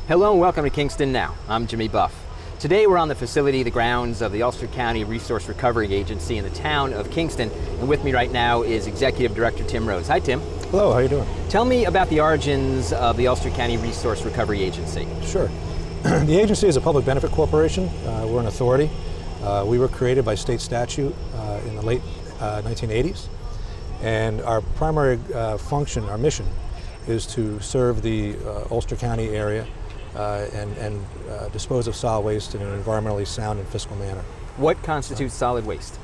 Hello and welcome to Kingston Now. I'm Jimmy Buff. Today we're on the facility, the grounds of the Ulster County Resource Recovery Agency in the town of Kingston. And with me right now is Executive Director Tim Rose. Hi, Tim. Hello, how are you doing? Tell me about the origins of the Ulster County Resource Recovery Agency. Sure. The agency is a public benefit corporation. We're an authority. We were created by state statute in the late 1980s. And our primary function, our mission, is to serve the Ulster County area and dispose of solid waste in an environmentally sound and fiscal manner. What constitutes solid waste?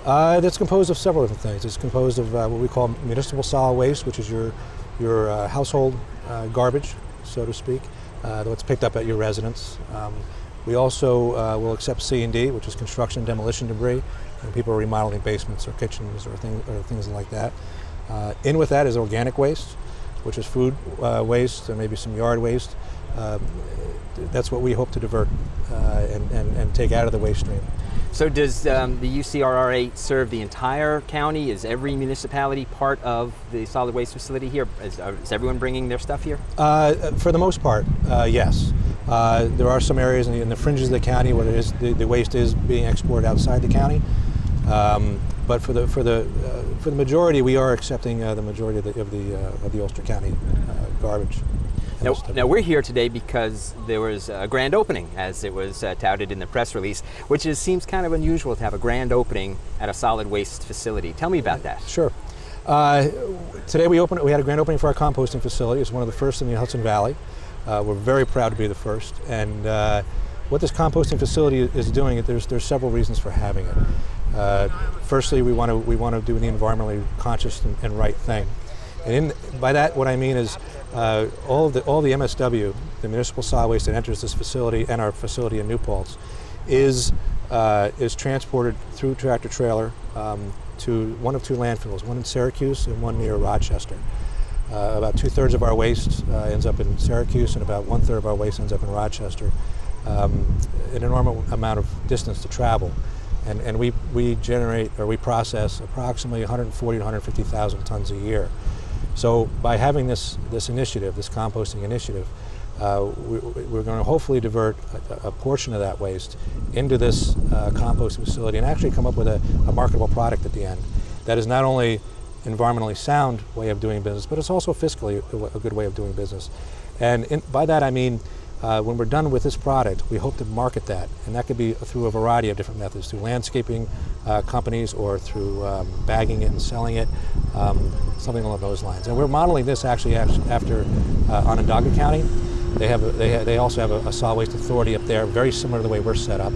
It's composed of several different things. It's composed of what we call municipal solid waste, which is your household garbage, so to speak, what's picked up at your residence. We also will accept C&D, which is construction and demolition debris, when people are remodeling basements or kitchens or things like that. In with that is organic waste, which is food waste and maybe some yard waste. That's what we hope to divert and take out of the waste stream. So does the UCRRA serve the entire county? Is every municipality part of the solid waste facility here? Is everyone bringing their stuff here? For the most part, yes. There are some areas in the fringes of the county where the waste is being exported outside the county. But for the majority, we are accepting the majority of the Ulster County garbage. Now we're here today because there was a grand opening, as it was touted in the press release, which seems kind of unusual to have a grand opening at a solid waste facility. Tell me about that. Sure. Today we had a grand opening for our composting facility. It's one of the first in the Hudson Valley. We're very proud to be the first. And what this composting facility is doing, there's several reasons for having it. Firstly, we want to do the environmentally conscious and right thing. And by that, what I mean is all the MSW, the municipal solid waste that enters this facility and our facility in New Paltz, is transported through tractor trailer to one of two landfills, one in Syracuse and one near Rochester. About 2/3 of our waste ends up in Syracuse, and about 1/3 of our waste ends up in Rochester. An enormous amount of distance to travel. And we generate, or we process, approximately 140 to 150,000 tons a year. So by having this initiative, this composting initiative, we're going to hopefully divert a portion of that waste into this composting facility and actually come up with a marketable product at the end that is not only environmentally sound way of doing business, but it's also fiscally a good way of doing business. And by that I mean, when we're done with this product, we hope to market that, and that could be through a variety of different methods, through landscaping companies or through bagging it and selling it, something along those lines. And we're modeling this actually after Onondaga County. They also have a solid waste authority up there, very similar to the way we're set up,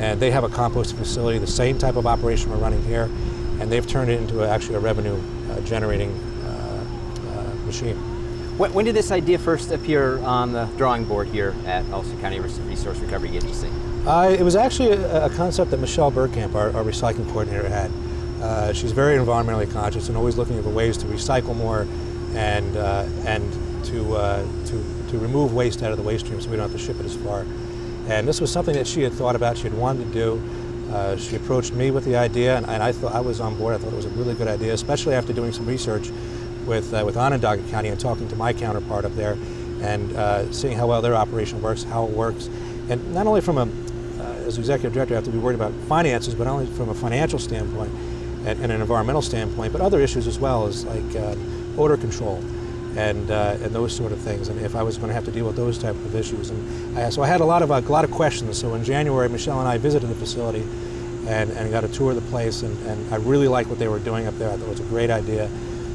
and they have a composting facility, the same type of operation we're running here, and they've turned it into actually a revenue generating machine. When did this idea first appear on the drawing board here at Ulster County Resource Recovery Agency? It was actually a concept that Michelle Bergkamp, our recycling coordinator, had. She's very environmentally conscious and always looking for ways to recycle more and to remove waste out of the waste stream so we don't have to ship it as far. And this was something that she had thought about, she had wanted to do. She approached me with the idea, and I thought I was on board. I thought it was a really good idea, especially after doing some research with Onondaga County and talking to my counterpart up there and seeing how well their operation works, how it works. And not only from as executive director, I have to be worried about finances, but not only from a financial standpoint and an environmental standpoint, but other issues as well, as like odor control and those sort of things. And if I was going to have to deal with those type of issues, and so I had a lot of questions. So in January, Michelle and I visited the facility and got a tour of the place, and I really liked what they were doing up there. I thought it was a great idea.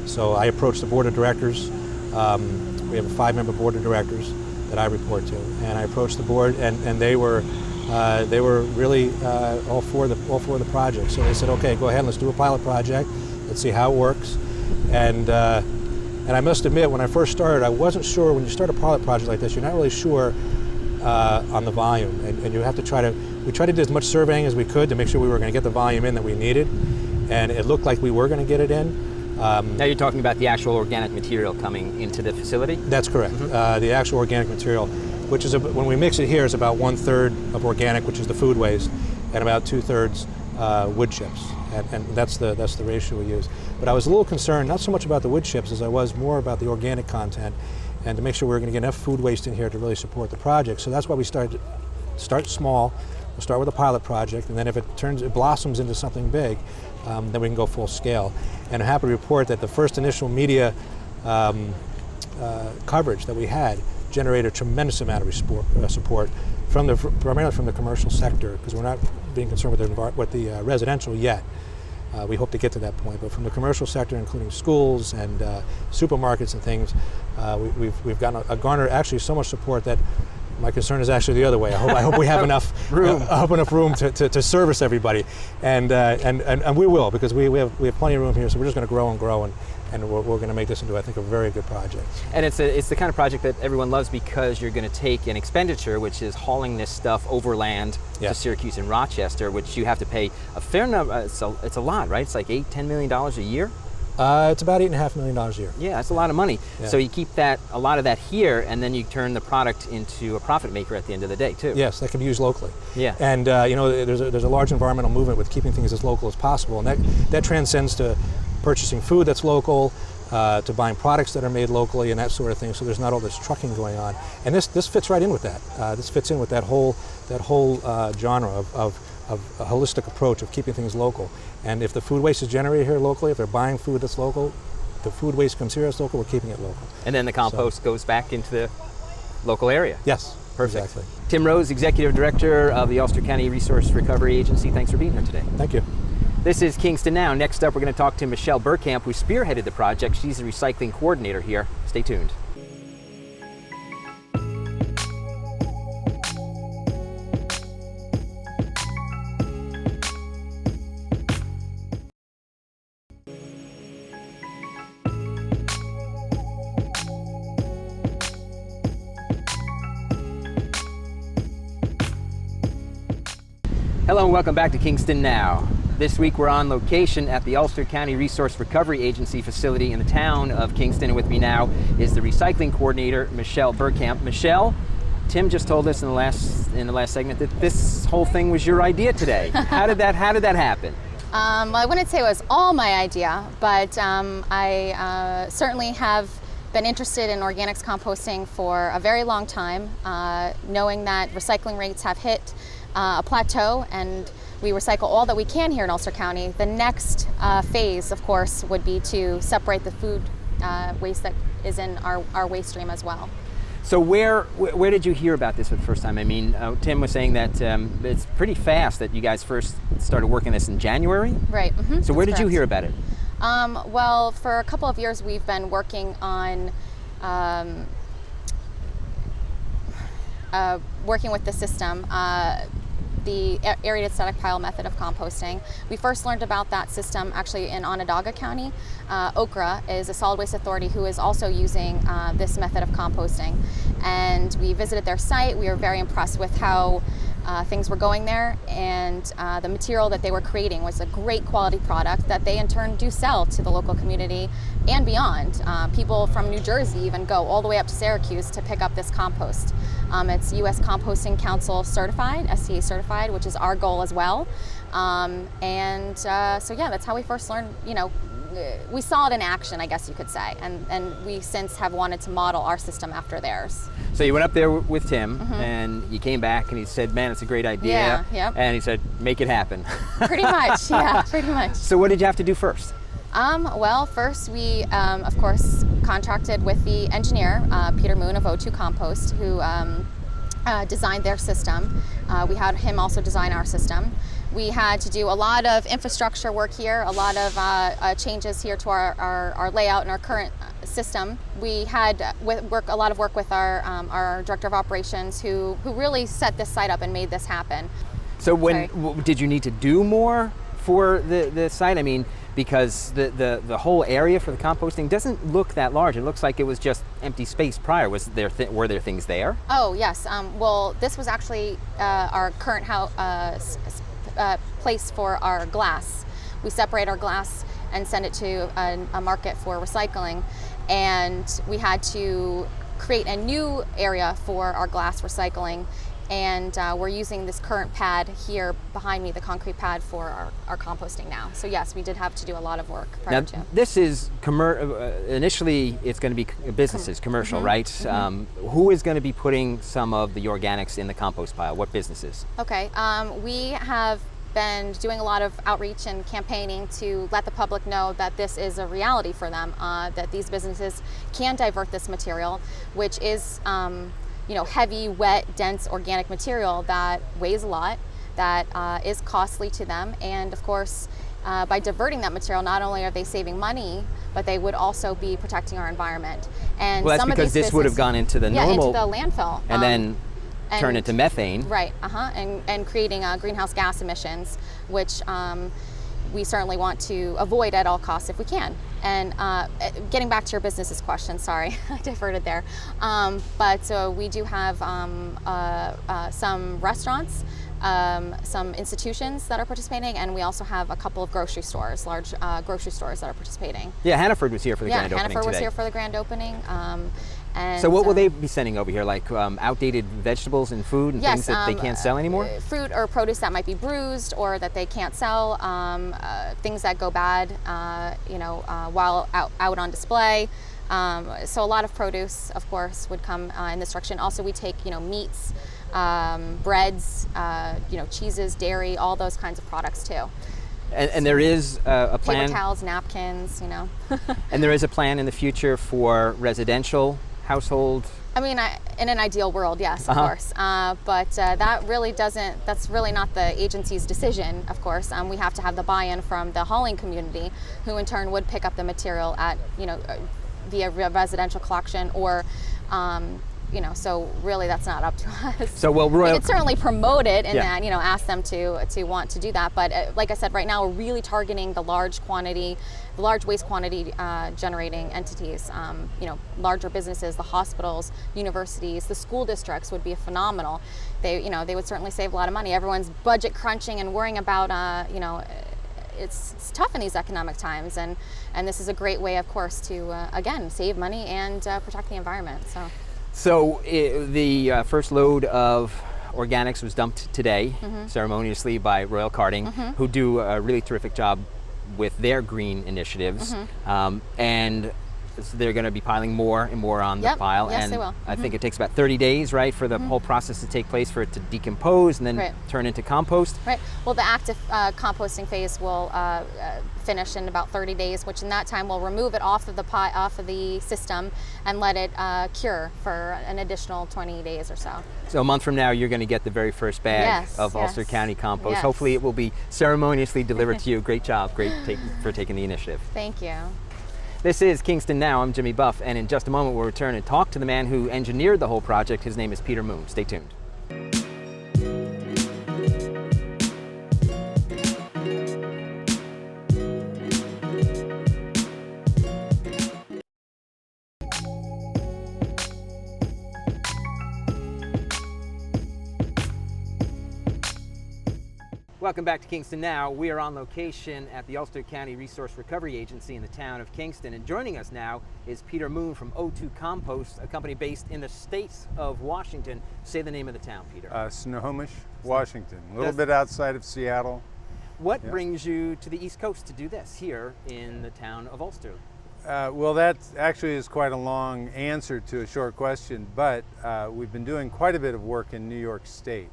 So I approached the board of directors. We have a 5-member board of directors that I report to, and I approached the board, and they were really all for the project. So they said, okay, go ahead, let's do a pilot project. Let's see how it works. And I must admit, when I first started, I wasn't sure. When you start a pilot project like this, you're not really sure on the volume, and you have to we tried to do as much surveying as we could to make sure we were going to get the volume in that we needed, and it looked like we were going to get it in. Now you're talking about the actual organic material coming into the facility? That's correct. Mm-hmm. The actual organic material, which is, when we mix it here, is about 1/3 of organic, which is the food waste, and about 2/3 wood chips. And that's the ratio we use. But I was a little concerned, not so much about the wood chips as I was more about the organic content. and to make sure we're going to get enough food waste in here to really support the project. So that's why we start small. We'll start with a pilot project, and then if it blossoms into something big, then we can go full scale. And I'm happy to report that the first initial media coverage that we had generated a tremendous amount of support primarily from the commercial sector, because we're not being concerned with the residential yet. We hope to get to that point, but from the commercial sector, including schools and supermarkets and things, we've garnered actually so much support that my concern is actually the other way. I hope we have enough room, to service everybody, and we will, because we have plenty of room here. So we're just going to grow and grow, and we're going to make this into, I think, a very good project. And it's the kind of project that everyone loves, because you're going to take an expenditure, which is hauling this stuff overland to Syracuse and Rochester, which you have to pay a fair number. It's a lot, right? It's like $8-10 million a year. It's about $8.5 million a year. Yeah, that's a lot of money. Yeah. So you keep a lot of that here, and then you turn the product into a profit maker at the end of the day, too. Yes, that can be used locally. Yeah. And there's a large environmental movement with keeping things as local as possible, and that transcends to purchasing food that's local, to buying products that are made locally, and that sort of thing. So there's not all this trucking going on, and this fits right in with that. This fits in with that whole genre of a holistic approach of keeping things local. And if the food waste is generated here locally, if they're buying food that's local, the food waste comes here as local, we're keeping it local. And then the compost goes back into the local area. Yes, perfect. Exactly. Tim Rose, Executive Director of the Ulster County Resource Recovery Agency. Thanks for being here today. Thank you. This is Kingston Now. Next up, we're going to talk to Michelle Bergkamp, who spearheaded the project. She's the recycling coordinator here. Stay tuned. Hello and welcome back to Kingston Now. This week we're on location at the Ulster County Resource Recovery Agency facility in the town of Kingston, and with me now is the recycling coordinator, Michelle Bergkamp. Michelle, Tim just told us in the last segment that this whole thing was your idea today. How did that happen? Well, I wouldn't say it was all my idea, but I certainly have been interested in organics composting for a very long time, knowing that recycling rates have hit a plateau, and we recycle all that we can here in Ulster County. The next phase, of course, would be to separate the food waste that is in our waste stream as well. So where did you hear about this for the first time? I mean, Tim was saying that it's pretty fast that you guys first started working this in January? Right. Mm-hmm. So where did you hear about it? Well, for a couple of years we've been working on working with the system, the aerated static pile method of composting. We first learned about that system actually in Onondaga County. Okra is a solid waste authority who is also using this method of composting. And we visited their site. We were very impressed with how things were going there, and the material that they were creating was a great quality product that they in turn do sell to the local community and beyond. People from New Jersey even go all the way up to Syracuse to pick up this compost. It's U.S. Composting Council certified, SCA certified, which is our goal as well. So yeah, that's how we first learned, we saw it in action, I guess you could say, and we since have wanted to model our system after theirs. So you went up there with Tim, and you came back and he said, man, it's a great idea. Yeah, yep. And he said, make it happen. Pretty much, yeah, pretty much. So what did you have to do first? Well, first we, of course, contracted with the engineer, Peter Moon of O2 Compost, who designed their system. We had him also design our system. We had to do a lot of infrastructure work here, a lot of changes here to our layout and our current system. We had a lot of work with our director of operations, who really set this site up and made this happen. So did you need to do more for the site? I mean, because the whole area for the composting doesn't look that large. It looks like it was just empty space prior. Were there things there? Oh yes. Well, this was actually our current place for our glass. We separate our glass and send it to a market for recycling, and we had to create a new area for our glass recycling And we're using this current pad here behind me, the concrete pad, for our composting now. So yes, we did have to do a lot of work prior to. This is initially it's going to be businesses, commercial, right? Who is going to be putting some of the organics in the compost pile? What businesses? Okay, we have been doing a lot of outreach and campaigning to let the public know that this is a reality for them, that these businesses can divert this material, which is heavy, wet, dense organic material that weighs a lot, that is costly to them. And of course, by diverting that material, not only are they saving money, but they would also be protecting our environment. And well, that's some because of these this would have gone into the normal, into the landfill, and then turn into methane. Right, and creating greenhouse gas emissions, which we certainly want to avoid at all costs if we can. And getting back to your business's question, sorry, I diverted there. But we do have some restaurants, some institutions that are participating, and we also have a couple of grocery stores, large grocery stores that are participating. Yeah, Hannaford was here for the grand opening Hannaford was today. here for the grand opening. And, so what will they be sending over here, like outdated vegetables and food and things that they can't sell anymore? Fruit or produce that might be bruised or that they can't sell, things that go bad, while out on display. So a lot of produce, of course, would come in this direction. Also, we take meats, breads, cheeses, dairy, all those kinds of products too. And there is a plan. Paper towels, napkins, And there is a plan in the future for residential household. I mean, in an ideal world, yes, of course. But that really doesn't, that's really not the agency's decision, of course. We have to have the buy-in from the hauling community, who in turn would pick up the material at, via residential collection or, so really that's not up to us. So, well, we could certainly promote it and then, ask them to want to do that. But like I said, right now we're really targeting the large waste quantity generating entities. Larger businesses, the hospitals, universities, the school districts would be phenomenal. They would certainly save a lot of money. Everyone's budget crunching and worrying about, it's tough in these economic times, and this is a great way, of course, to again save money and protect the environment. So the first load of organics was dumped today, ceremoniously by Royal Carting, who do a really terrific job with their green initiatives, and so they're going to be piling more and more on the pile. Yes, and they will. I think it takes about 30 days, right, for the whole process to take place, for it to decompose and then turn into compost. Right. Well, the active composting phase will finish in about 30 days, which in that time we'll remove it off of the system and let it cure for an additional 20 days or so. So a month from now, you're going to get the very first bag of Ulster County compost. Yes. Hopefully, it will be ceremoniously delivered to you. Great job. Great for taking the initiative. Thank you. This is Kingston Now. I'm Jimmy Buff, and in just a moment we'll return and talk to the man who engineered the whole project. His name is Peter Moon. Stay tuned. Welcome back to Kingston Now. We are on location at the Ulster County Resource Recovery Agency in the town of Kingston, and joining us now is Peter Moon from O2 Compost, a company based in the state of Washington. Say the name of the town, Peter. Snohomish, Washington, a little bit outside of Seattle. What brings you to the East Coast to do this here in the town of Ulster? Well, that actually is quite a long answer to a short question, but we've been doing quite a bit of work in New York State.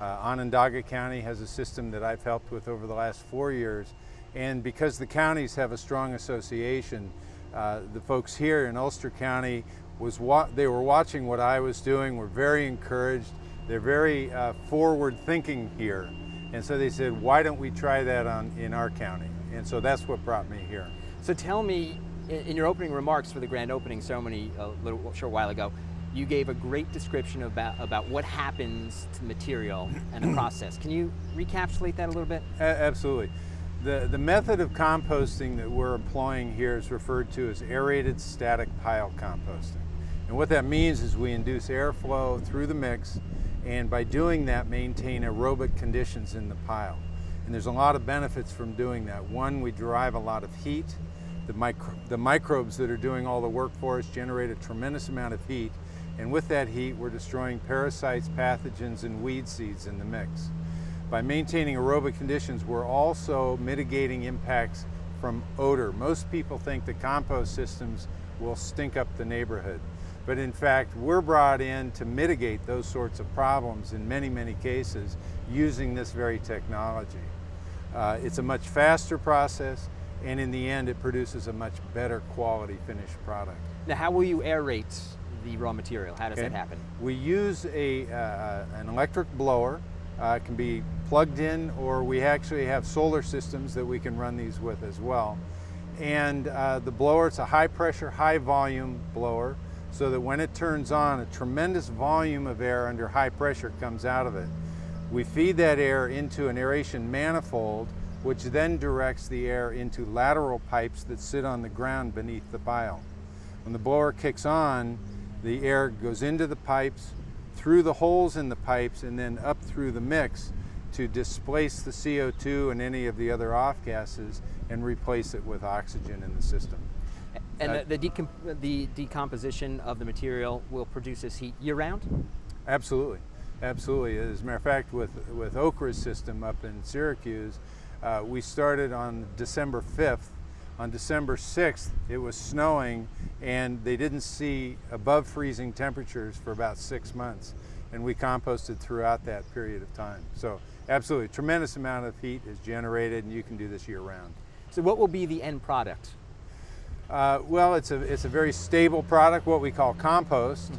Onondaga County has a system that I've helped with over the last 4 years, and because the counties have a strong association, the folks here in Ulster County they were watching what I was doing, were very encouraged. They're very forward thinking here, and so they said, why don't we try that in our county? And so that's what brought me here. So tell me, in your opening remarks for the grand opening ceremony short while ago, you gave a great description about what happens to the material and the process. Can you recapitulate that a little bit? Absolutely. The method of composting that we're employing here is referred to as aerated static pile composting. And what that means is we induce airflow through the mix, and by doing that maintain aerobic conditions in the pile. And there's a lot of benefits from doing that. One, we derive a lot of heat. The microbes that are doing all the work for us generate a tremendous amount of heat. And with that heat, we're destroying parasites, pathogens, and weed seeds in the mix. By maintaining aerobic conditions, we're also mitigating impacts from odor. Most people think that compost systems will stink up the neighborhood. But in fact, we're brought in to mitigate those sorts of problems in many, many cases using this very technology. It's a much faster process, and in the end, it produces a much better quality finished product. Now, how will you aerate the raw material? How does that happen? We use an electric blower. It can be plugged in, or we actually have solar systems that we can run these with as well. And the blower, it's a high pressure, high volume blower, so that when it turns on, a tremendous volume of air under high pressure comes out of it. We feed that air into an aeration manifold, which then directs the air into lateral pipes that sit on the ground beneath the pile. When the blower kicks on, the air goes into the pipes, through the holes in the pipes, and then up through the mix to displace the CO2 and any of the other off gases and replace it with oxygen in the system. And the decomposition of the material will produce this heat year-round? Absolutely, absolutely. As a matter of fact, with Okra's system up in Syracuse, we started on December 5th. On December 6th, it was snowing, and they didn't see above freezing temperatures for about 6 months. And we composted throughout that period of time. So absolutely, a tremendous amount of heat is generated, and you can do this year-round. So what will be the end product? Well, it's a very stable product, what we call compost.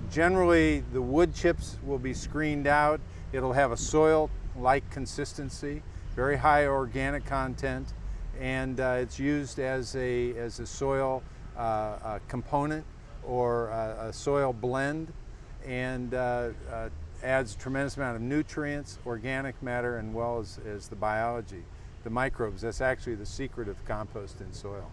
Generally, the wood chips will be screened out. It'll have a soil-like consistency, very high organic content, and it's used as a soil component or a soil blend, and adds a tremendous amount of nutrients, organic matter, and well as the biology, the microbes. That's actually the secret of compost in soil.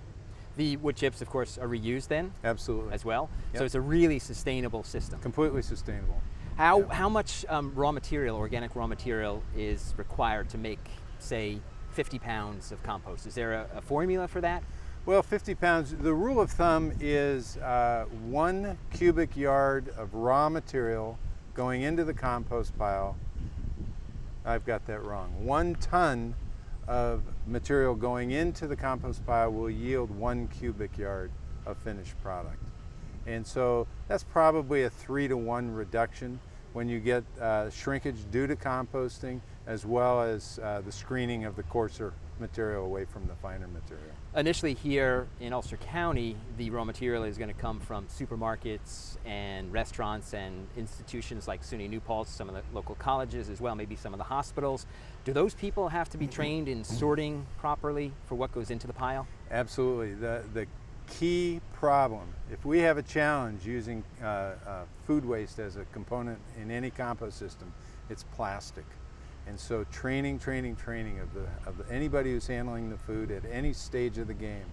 The wood chips, of course, are reused then? Absolutely. As well? Yep. So it's a really sustainable system. Completely sustainable. How much raw material, organic raw material, is required to make, say, 50 pounds of compost? Is there a formula for that? Well, 50 pounds, the rule of thumb is 1 cubic yard of raw material going into the compost pile. I've got that wrong. 1 ton of material going into the compost pile will yield 1 cubic yard of finished product. And so that's probably a 3-to-1 reduction when you get shrinkage due to composting, as well as the screening of the coarser material away from the finer material. Initially here in Ulster County, the raw material is going to come from supermarkets and restaurants and institutions like SUNY New Paltz, some of the local colleges as well, maybe some of the hospitals. Do those people have to be trained in sorting properly for what goes into the pile? Absolutely. The key problem, if we have a challenge using food waste as a component in any compost system, it's plastic. And so training of anybody who's handling the food at any stage of the game.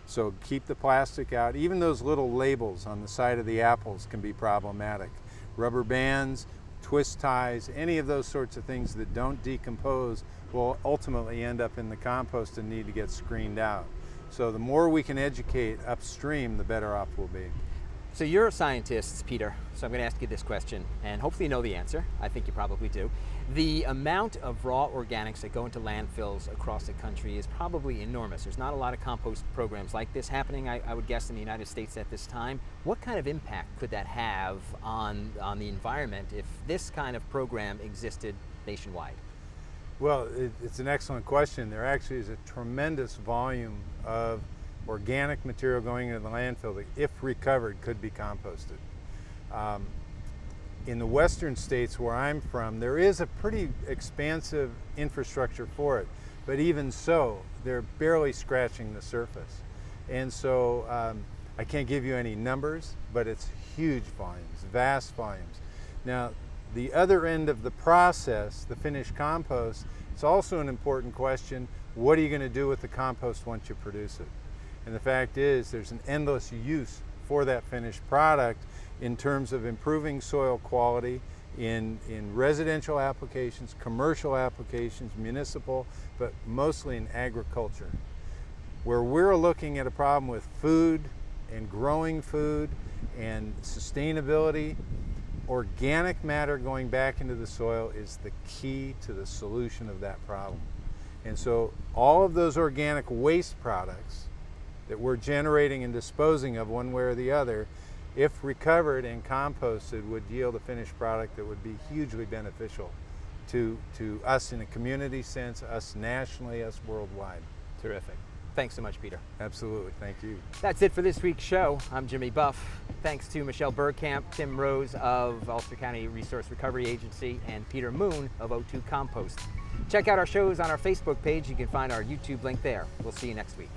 So keep the plastic out. Even those little labels on the side of the apples can be problematic. Rubber bands, twist ties, any of those sorts of things that don't decompose will ultimately end up in the compost and need to get screened out. So the more we can educate upstream, the better off we'll be. So you're scientists, Peter, so I'm going to ask you this question, and hopefully you know the answer. I think you probably do. The amount of raw organics that go into landfills across the country is probably enormous. There's not a lot of compost programs like this happening, I would guess, in the United States at this time. What kind of impact could that have on the environment if this kind of program existed nationwide? Well, it's an excellent question. There actually is a tremendous volume of organic material going into the landfill that, if recovered, could be composted. In the western states where I'm from, there is a pretty expansive infrastructure for it, but even so, they're barely scratching the surface. And so I can't give you any numbers, but it's huge volumes, vast volumes. Now, the other end of the process, the finished compost, it's also an important question. What are you going to do with the compost once you produce it? And the fact is, there's an endless use for that finished product in terms of improving soil quality in residential applications, commercial applications, municipal, but mostly in agriculture. Where we're looking at a problem with food and growing food And sustainability, organic matter going back into the soil is the key to the solution of that problem. And so all of those organic waste products that we're generating and disposing of one way or the other, if recovered and composted, would yield a finished product that would be hugely beneficial to us in a community sense, us nationally, us worldwide. Terrific. Thanks so much, Peter. Absolutely, thank you. That's it for this week's show. I'm Jimmy Buff. Thanks to Michelle Bergkamp, Tim Rose of Ulster County Resource Recovery Agency, and Peter Moon of O2 Compost. Check out our shows on our Facebook page. You can find our YouTube link there. We'll see you next week.